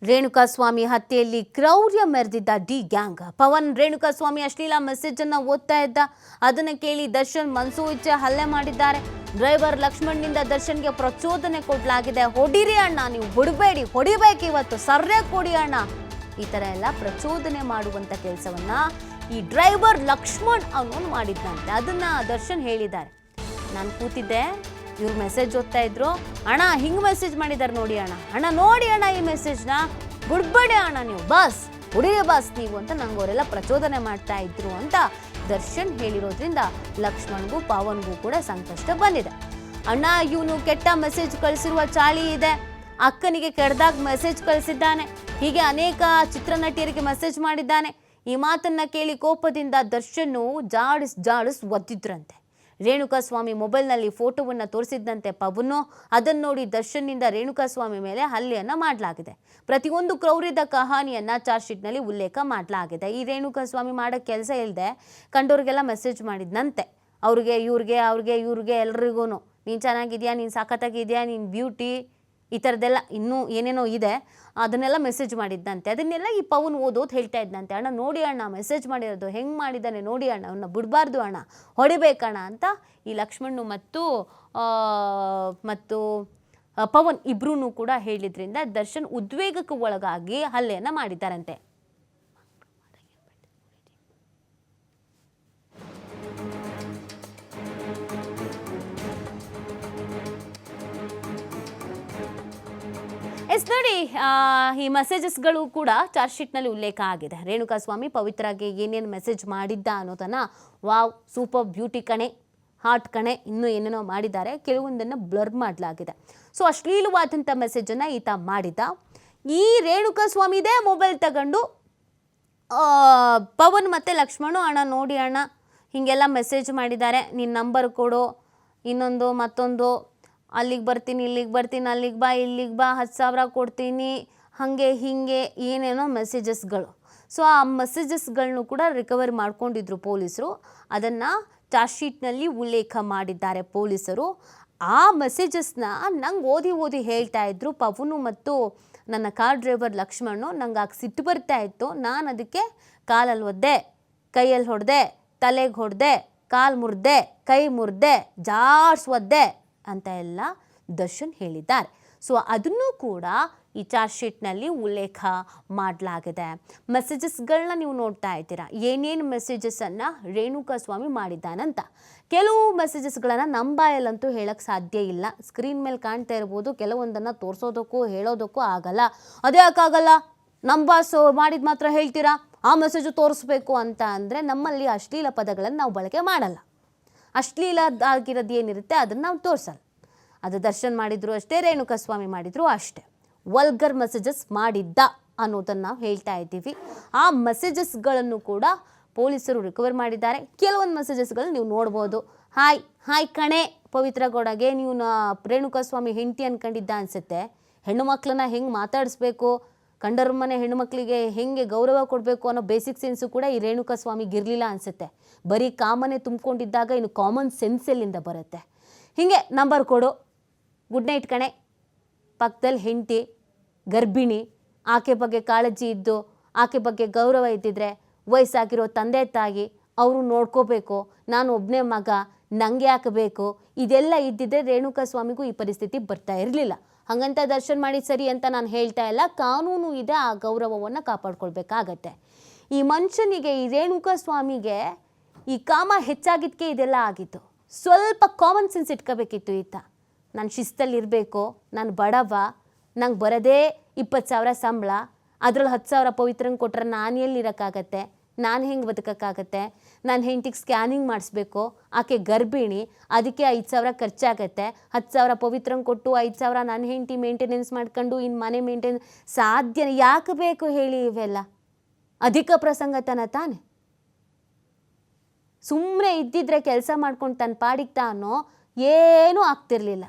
ರೇಣುಕಾಸ್ವಾಮಿ ಹತ್ಯೆಯಲ್ಲಿ ಕ್ರೌರ್ಯ ಮೆರೆದಿದ್ದ D gang. Pavan Renukaswamy ಅಶ್ಲೀಲ message ಅನ್ನು ಓದ್ತಾ ಇದ್ದ. ಅದನ್ನು ಕೇಳಿ ದರ್ಶನ್ ಮನಸು ಇಚ್ಛೆ ಹಲ್ಲೆ ಮಾಡಿದ್ದಾರೆ. ಡ್ರೈವರ್ ಲಕ್ಷ್ಮಣ್ನಿಂದ ದರ್ಶನ್ಗೆ ಪ್ರಚೋದನೆ ಕೊಡಲಾಗಿದೆ. ಹೊಡಿರಿ ಅಣ್ಣ, ನೀವು ಬಿಡಬೇಡಿ, ಹೊಡಿಬೇಕು ಇವತ್ತು, ಸರ್ರೆ ಕೊಡಿ ಅಣ್ಣ, ಈ ತರ ಎಲ್ಲ ಪ್ರಚೋದನೆ ಮಾಡುವಂತ ಕೆಲಸವನ್ನ ಈ ಡ್ರೈವರ್ ಲಕ್ಷ್ಮಣ್ ಅವನು ಮಾಡಿದ್ದಂತೆ. ಅದನ್ನ ದರ್ಶನ್ ಹೇಳಿದ್ದಾರೆ. ನಾನು ಕೂತಿದ್ದೆ, ಇವ್ರು ಮೆಸೇಜ್ ಓದ್ತಾ ಇದ್ರು. ಅಣ್ಣ ಹಿಂಗ್ ಮೆಸೇಜ್ ಮಾಡಿದ್ದಾರೆ ನೋಡಿ ಅಣ್ಣ, ಅಣ್ಣ ನೋಡಿ ಅಣ್ಣ ಈ ಮೆಸೇಜ್ನ, ಬಿಡ್ಬೇಡಿ ಅಣ್ಣ ನೀವು, ಬಸ್ ಹುಡುಗಿ ಬಸ್ ನೀವು ಅಂತ ನಂಗೆ ಅವರೆಲ್ಲ ಪ್ರಚೋದನೆ ಮಾಡ್ತಾ ಇದ್ರು ಅಂತ ದರ್ಶನ್ ಹೇಳಿರೋದ್ರಿಂದ ಲಕ್ಷ್ಮಣ್ಗೂ ಪವನ್ಗೂ ಕೂಡ ಸಂಕಷ್ಟ ಬಂದಿದೆ. ಅಣ್ಣ ಇವನು ಕೆಟ್ಟ ಮೆಸೇಜ್ ಕಳಿಸಿರುವ ಚಾಳಿ ಇದೆ, ಅಕ್ಕನಿಗೆ ಕೆಡ್ದಾಗ ಮೆಸೇಜ್ ಕಳಿಸಿದ್ದಾನೆ, ಹೀಗೆ ಅನೇಕ ಚಿತ್ರನಟಿಯರಿಗೆ ಮೆಸೇಜ್ ಮಾಡಿದ್ದಾನೆ. ಈ ಮಾತನ್ನ ಕೇಳಿ ಕೋಪದಿಂದ ದರ್ಶನ್ ಜಾಡಿಸ್ ಒದ್ದಿದ್ರಂತೆ. ರೇಣುಕಾಸ್ವಾಮಿ ಮೊಬೈಲ್ನಲ್ಲಿ ಫೋಟೋವನ್ನು ತೋರಿಸಿದ್ದಂತೆ ಪವನು. ಅದನ್ನು ನೋಡಿ ದರ್ಶನ್ನಿಂದ ರೇಣುಕಾಸ್ವಾಮಿ ಮೇಲೆ ಹಲ್ಲೆಯನ್ನ ಮಾಡಲಾಗಿದೆ. ಪ್ರತಿಯೊಂದು ಕ್ರೌರ್ಯದ ಕಹಾನಿಯನ್ನ ಚಾರ್ಜ್ ಶೀಟ್ನಲ್ಲಿ ಉಲ್ಲೇಖ ಮಾಡಲಾಗಿದೆ. ಈ ರೇಣುಕಾಸ್ವಾಮಿ ಮಾಡೋ ಕೆಲಸ ಇಲ್ಲದೆ ಕಂಡೋರಿಗೆಲ್ಲ ಮೆಸೇಜ್ ಮಾಡಿದ್ದಂತೆ, ಅವ್ರಿಗೆ ಇವ್ರಿಗೆ ಎಲ್ರಿಗೂ, ನೀನು ಚೆನ್ನಾಗಿದ್ಯಾ, ನೀನು ಸಖತ್ತಾಗಿದೆಯಾ, ನೀನು ಬ್ಯೂಟಿ, ಈ ಥರದ್ದೆಲ್ಲ ಇನ್ನೂ ಏನೇನೋ ಇದೆ, ಅದನ್ನೆಲ್ಲ ಮೆಸೇಜ್ ಮಾಡಿದ್ದಂತೆ. ಅದನ್ನೆಲ್ಲ ಈ ಪವನ್ ಓದೋದು ಹೇಳ್ತಾ ಇದ್ದಂತೆ. ಅಣ್ಣ ನೋಡಿ ಅಣ್ಣ ಮೆಸೇಜ್ ಮಾಡಿರೋದು ಹೆಂಗೆ ಮಾಡಿದ್ದಾನೆ ನೋಡಿ ಅಣ್ಣ, ಅವನ್ನ ಬಿಡಬಾರ್ದು ಅಣ್ಣ, ಹೊಡಿಬೇಕಣ್ಣ ಅಂತ ಈ ಲಕ್ಷ್ಮಣ್ಣು ಮತ್ತು ಪವನ್ ಇಬ್ರೂ ಕೂಡ ಹೇಳಿದ್ರಿಂದ ದರ್ಶನ್ ಉದ್ವೇಗಕ್ಕೆ ಒಳಗಾಗಿ ಹಲ್ಲೆಯನ್ನು ಮಾಡಿದ್ದಾರಂತೆ. ನೋಡಿ, ಈ ಮೆಸೇಜಸ್ಗಳು ಕೂಡ ಚಾರ್ಜ್ ಶೀಟ್ನಲ್ಲಿ ಉಲ್ಲೇಖ ಆಗಿದೆ. ರೇಣುಕಾಸ್ವಾಮಿ ಪವಿತ್ರಾಗೆ ಏನೇನು ಮೆಸೇಜ್ ಮಾಡಿದ್ದ ಅನ್ನೋದನ್ನು, ವಾವ್ ಸೂಪರ್ ಬ್ಯೂಟಿ ಕಣೆ, ಹಾರ್ಟ್ ಕಣೆ, ಇನ್ನೂ ಏನೇನೋ ಮಾಡಿದ್ದಾರೆ, ಕೆಲವೊಂದನ್ನು ಬ್ಲರ್ ಮಾಡಲಾಗಿದೆ. ಸೊ ಅಶ್ಲೀಲವಾದಂಥ ಮೆಸೇಜನ್ನು ಈತ ಮಾಡಿದ್ದ. ಈ ರೇಣುಕಾಸ್ವಾಮಿದೇ ಮೊಬೈಲ್ ತಗೊಂಡು ಪವನ್ ಮತ್ತು ಲಕ್ಷ್ಮಣು, ಅಣ್ಣ ನೋಡಿ ಅಣ್ಣ ಹೀಗೆಲ್ಲ ಮೆಸೇಜ್ ಮಾಡಿದ್ದಾರೆ, ನಿನ್ನ ನಂಬರ್ ಕೊಡು, ಇನ್ನೊಂದು ಮತ್ತೊಂದು, ಅಲ್ಲಿಗೆ ಬರ್ತೀನಿ, ಇಲ್ಲಿಗೆ ಬರ್ತೀನಿ, ಅಲ್ಲಿಗೆ ಬಾ, ಇಲ್ಲಿಗೆ ಬಾ, 10,000 ಕೊಡ್ತೀನಿ, ಹಾಗೆ ಹೀಗೆ ಏನೇನೋ ಮೆಸೇಜಸ್ಗಳು. ಸೊ ಆ ಮೆಸೇಜಸ್ಗಳನ್ನು ಕೂಡ ರಿಕವರ್ ಮಾಡ್ಕೊಂಡಿದ್ರು ಪೊಲೀಸರು. ಅದನ್ನು ಚಾರ್ಜ್ ಶೀಟ್ನಲ್ಲಿ ಉಲ್ಲೇಖ ಮಾಡಿದ್ದಾರೆ ಪೊಲೀಸರು. ಆ ಮೆಸೇಜಸ್ನ ನಂಗೆ ಓದಿ ಹೇಳ್ತಾ ಇದ್ರು ಪವನು ಮತ್ತು ನನ್ನ ಕಾರ್ ಡ್ರೈವರ್ ಲಕ್ಷ್ಮಣ್ಣು. ನಂಗೆ ಆಗ ಸಿಟ್ಟು ಬರ್ತಾ ಇತ್ತು. ನಾನು ಅದಕ್ಕೆ ಕಾಲಲ್ಲಿ ಒದ್ದೆ, ಕೈಯಲ್ಲಿ ಹೊಡೆದೆ, ತಲೆಗೆ ಹೊಡೆದೆ, ಕಾಲು ಮುರಿದೆ, ಕೈ ಮುರಿದೆ, ಜಾಡ್ಸ್ವದ್ದೆ ಅಂತ ಎಲ್ಲ ದರ್ಶನ್ ಹೇಳಿದ್ದಾರೆ. ಸೊ ಅದನ್ನು ಕೂಡ ಈ ಚಾರ್ಜ್ ಶೀಟ್ನಲ್ಲಿ ಉಲ್ಲೇಖ ಮಾಡಲಾಗಿದೆ. ಮೆಸೇಜಸ್ಗಳನ್ನ ನೀವು ನೋಡ್ತಾ ಇದ್ದೀರಾ, ಏನೇನು ಮೆಸೇಜಸ್ಸನ್ನು ರೇಣುಕಾಸ್ವಾಮಿ ಮಾಡಿದ್ದಾನಂತ. ಕೆಲವು ಮೆಸೇಜಸ್ಗಳನ್ನು ನಮ್ಮ ಬಾಯಲ್ಲಂತೂ ಹೇಳಕ್ಕೆ ಸಾಧ್ಯ ಇಲ್ಲ. ಸ್ಕ್ರೀನ್ ಮೇಲೆ ಕಾಣ್ತಾ ಇರ್ಬೋದು, ಕೆಲವೊಂದನ್ನು ತೋರಿಸೋದಕ್ಕೂ ಹೇಳೋದಕ್ಕೂ ಆಗಲ್ಲ. ಅದೇ ಯಾಕಾಗಲ್ಲ, ನಮ್ಮ ಬಾಸು ಮಾಡಿದ ಮಾತ್ರ ಹೇಳ್ತೀರಾ, ಆ ಮೆಸೇಜು ತೋರಿಸ್ಬೇಕು ಅಂತ ಅಂದರೆ ನಮ್ಮಲ್ಲಿ ಅಶ್ಲೀಲ ಪದಗಳನ್ನು ನಾವು ಬಳಕೆ ಮಾಡಲ್ಲ. ಅಶ್ಲೀಲ ಆಗಿರೋದು ಏನಿರುತ್ತೆ ಅದನ್ನು ನಾವು ತೋರಿಸಲ್ಲ. ಅದು ದರ್ಶನ್ ಮಾಡಿದ್ರು ಅಷ್ಟೇ, ರೇಣುಕಾಸ್ವಾಮಿ ಮಾಡಿದ್ರು ಅಷ್ಟೇ. ವಲ್ಗರ್ ಮೆಸೇಜಸ್ ಮಾಡಿದ್ದ ಅನ್ನೋದನ್ನು ನಾವು ಹೇಳ್ತಾ ಇದ್ದೀವಿ. ಆ ಮೆಸೇಜಸ್ಗಳನ್ನು ಕೂಡ ಪೊಲೀಸರು ರಿಕವರ್ ಮಾಡಿದ್ದಾರೆ. ಕೆಲವೊಂದು ಮೆಸೇಜಸ್ಗಳು ನೀವು ನೋಡ್ಬೋದು. ಹಾಯ್ ಕಣೆ ಪವಿತ್ರ ಗೌಡಗೆ ನೀವು ರೇಣುಕಾಸ್ವಾಮಿ ಹೆಂಡತಿ ಅನ್ಕೊಂಡಿದ್ದ ಅನಿಸುತ್ತೆ. ಹೆಣ್ಣು ಮಕ್ಕಳನ್ನ ಹೆಂಗೆ ಮಾತಾಡಿಸ್ಬೇಕು, ಕಂಡರ ಮನೆ ಹೆಣ್ಣು ಮಕ್ಕಳಿಗೆ ಹೆಂಗೆ ಗೌರವ ಕೊಡಬೇಕು ಅನ್ನೋ ಬೇಸಿಕ್ ಸೆನ್ಸು ಕೂಡ ಈ ರೇಣುಕಾಸ್ವಾಮಿಗೆ ಇರಲಿಲ್ಲ ಅನಿಸುತ್ತೆ. ಬರೀ ಕಾಮನೆ ತುಂಬಿಕೊಂಡಿದ್ದಾಗ ಇನ್ನು ಕಾಮನ್ ಸೆನ್ಸ್ ಎಲ್ಲಿಂದ ಬರುತ್ತೆ. ಹೀಗೆ ನಂಬರ್ ಕೊಡು, ಗುಡ್ ನೈಟ್ ಕಣೆ, ಪಕ್ಕದಲ್ಲಿ ಹೆಂಡತಿ ಗರ್ಭಿಣಿ, ಆಕೆ ಬಗ್ಗೆ ಕಾಳಜಿ ಇದ್ದು, ಆಕೆ ಬಗ್ಗೆ ಗೌರವ ಇದ್ದಿದ್ರೆ, ವಯಸ್ಸಾಗಿರೋ ತಂದೆ ತಾಯಿ ಅವರು ನೋಡ್ಕೋಬೇಕು, ನಾನು ಒಬ್ಬನೇ ಮಗ, ನಂಗೆ ಯಾಕೆ ಬೇಕು, ಇದೆಲ್ಲ ಇದ್ದಿದ್ರೆ ರೇಣುಕಾಸ್ವಾಮಿಗೂ ಈ ಪರಿಸ್ಥಿತಿ ಬರ್ತಾ ಇರಲಿಲ್ಲ. ಹಾಗಂತ ದರ್ಶನ್ ಮಾಡಿ ಸರಿ ಅಂತ ನಾನು ಹೇಳ್ತಾ ಇಲ್ಲ. ಕಾನೂನು ಇದೆ, ಆ ಗೌರವವನ್ನು ಕಾಪಾಡ್ಕೊಳ್ಬೇಕಾಗತ್ತೆ. ಈ ಮನುಷ್ಯನಿಗೆ, ಈ ರೇಣುಕಾಸ್ವಾಮಿಗೆ ಈ ಕಾಮ ಹೆಚ್ಚಾಗಿದ್ದಕ್ಕೆ ಇದೆಲ್ಲ ಆಗಿತ್ತು. ಸ್ವಲ್ಪ ಕಾಮನ್ ಸೆನ್ಸ್ ಇಟ್ಕೋಬೇಕಿತ್ತು ಈತ. ನಾನು ಶಿಸ್ತಲ್ಲಿರಬೇಕು, ನಾನು ಬಡವ, ನಂಗೆ ಬರೋದೇ 20,000 ಸಂಬಳ, ಅದರಲ್ಲಿ 10,000 ಪವಿತ್ರಂಗೆ ಕೊಟ್ಟರೆ ನಾನು ಎಲ್ಲಿರೋಕ್ಕಾಗತ್ತೆ, ನಾನು ಹೆಂಗೆ ಬದುಕೋಕ್ಕಾಗತ್ತೆ, ನಾನು ಹೆಂಡತಿಗೆ ಸ್ಕ್ಯಾನಿಂಗ್ ಮಾಡಿಸ್ಬೇಕು, ಆಕೆ ಗರ್ಭಿಣಿ, ಅದಕ್ಕೆ 5,000 ಖರ್ಚಾಗತ್ತೆ, 10,000 ಪವಿತ್ರಂಗೆ ಕೊಟ್ಟು 5,000 ನನ್ನ ಹೆಂಡತಿ ಮೇಂಟೆನೆನ್ಸ್ ಮಾಡ್ಕೊಂಡು ಇನ್ನು ಮನೆ ಸಾಧ್ಯ ಯಾಕೆ ಬೇಕು ಹೇಳಿ? ಇವೆಲ್ಲ ಅಧಿಕ ಪ್ರಸಂಗತನ ತಾನೆ. ಸುಮ್ಮನೆ ಇದ್ದಿದ್ರೆ ಕೆಲಸ ಮಾಡ್ಕೊಂಡು ತನ್ನ ಪಾಡಿಗೆ ತಾನೋ ಏನೂ ಆಗ್ತಿರ್ಲಿಲ್ಲ.